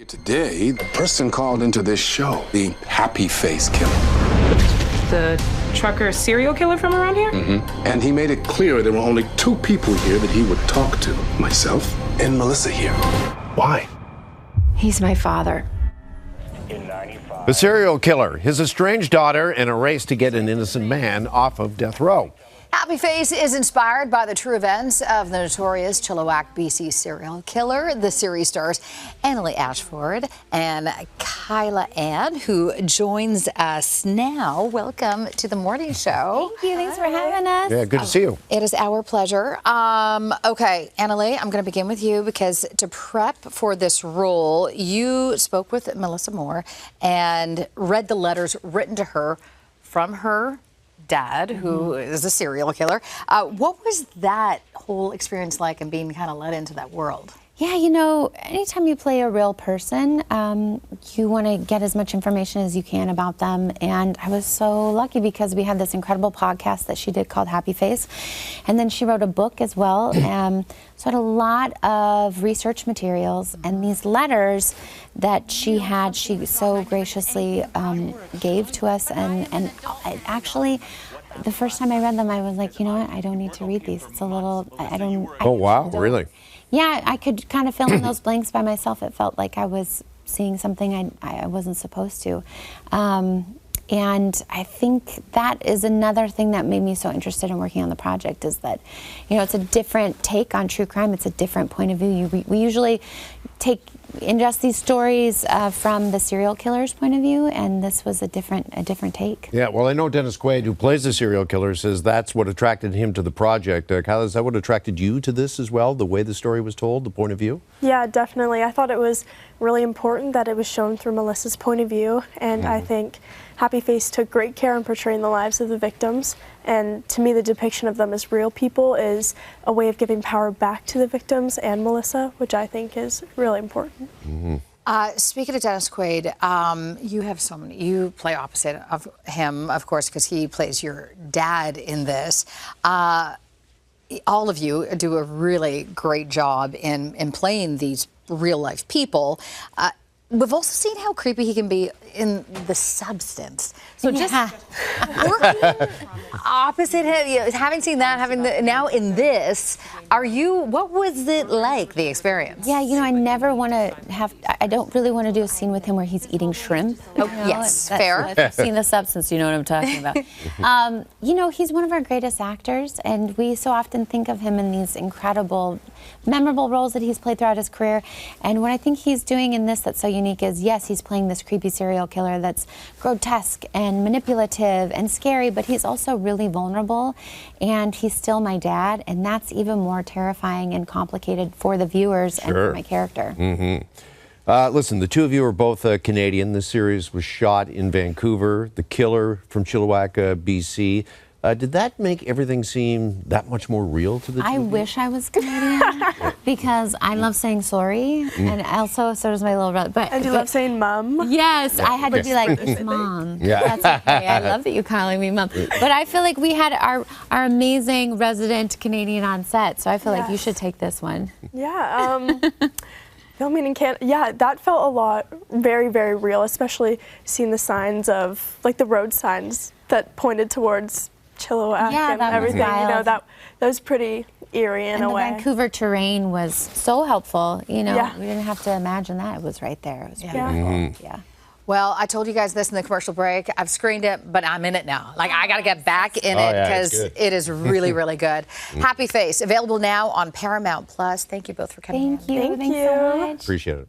Today, the person called into this show, the Happy Face Killer. The trucker serial killer from around here? Mm-hmm. And he made it clear there were only two people here that he would talk to, myself and Melissa here. Why? He's my father. The serial killer, his estranged daughter, and a race to get an innocent man off of death row. Happy Face is inspired by the true events of the notorious Chilliwack, BC serial killer. The series stars Annaleigh Ashford and Khiyla Aynne, who joins us now. Welcome to the morning show. Thank you. Thanks for having us. Yeah, good to see you. It is our pleasure. Okay, Annaleigh, I'm going to begin with you because to prep for this role, you spoke with Melissa Moore and read the letters written to her from her dad, who is a serial killer. What was that whole experience like and being kind of led into that world? Yeah, you know, anytime you play a real person, you want to get as much information as you can about them. And I was so lucky because we had this incredible podcast that she did called Happy Face. And then she wrote a book as well. So I had a lot of research materials, and these letters that she had, she so graciously gave to us. And actually, the first time I read them, I was like, you know what, I don't need to read these. It's a little, I don't. Oh, wow, really? Yeah, I could kind of fill in those blanks by myself. It felt like I was seeing something I wasn't supposed to. And I think that is another thing that made me so interested in working on the project is that, you know, it's a different take on true crime. It's a different point of view. We usually ingest these stories from the serial killer's point of view, and this was a different take. Yeah, well, I know Dennis Quaid, who plays the serial killer, says that's what attracted him to the project. Khiyla, is that what attracted you to this as well, the way the story was told, the point of view? Yeah, definitely. I thought it was really important that it was shown through Melissa's point of view, and I think Happy Face took great care in portraying the lives of the victims, and to me the depiction of them as real people is a way of giving power back to the victims and Melissa, which I think is really important. Speaking of Dennis Quaid, you have so many. You play opposite of him, of course, because he plays your dad in this. All of you do a really great job in playing these real-life people. We've also seen how creepy he can be in the substance. So just working opposite him, having seen that, now in this, what was it like, the experience? Yeah, you know, I never want to I don't really want to do a scene with him where he's eating shrimp. Oh, yes, fair. If you've seen The Substance, you know what I'm talking about. You know, he's one of our greatest actors, and we so often think of him in these incredible, memorable roles that he's played throughout his career. And what I think he's doing in this that's so unique is, yes, he's playing this creepy serial killer that's grotesque and manipulative and scary, but he's also really vulnerable, and he's still my dad, and that's even more terrifying and complicated for the viewers and for my character. Listen, the two of you are both Canadian. This series was shot in Vancouver. The killer from Chilliwack, BC. Did that make everything seem that much more real to the two of you? I wish I was Canadian because I love saying sorry, and also so does my little brother. And you love saying mom? Yes, I had to be like, it's mom. Yeah. That's okay. I love that you're calling me mom. But I feel like we had our amazing resident Canadian on set, so I feel like you should take this one. Yeah. Filming in Canada, yeah, that felt a lot, very, very real, especially seeing the signs of, like the road signs that pointed towards Chilliwack and everything. You know, that was pretty eerie in a way. And the Vancouver terrain was so helpful. You know, we didn't have to imagine that. It was right there. It was beautiful. Yeah. Well, I told you guys this in the commercial break. I've screened it, but I'm in it now. Like, I got to get back in it because it is really, really good. Happy Face, available now on Paramount Plus. Thank you both for coming in. Thank you. Thanks so much. Appreciate it.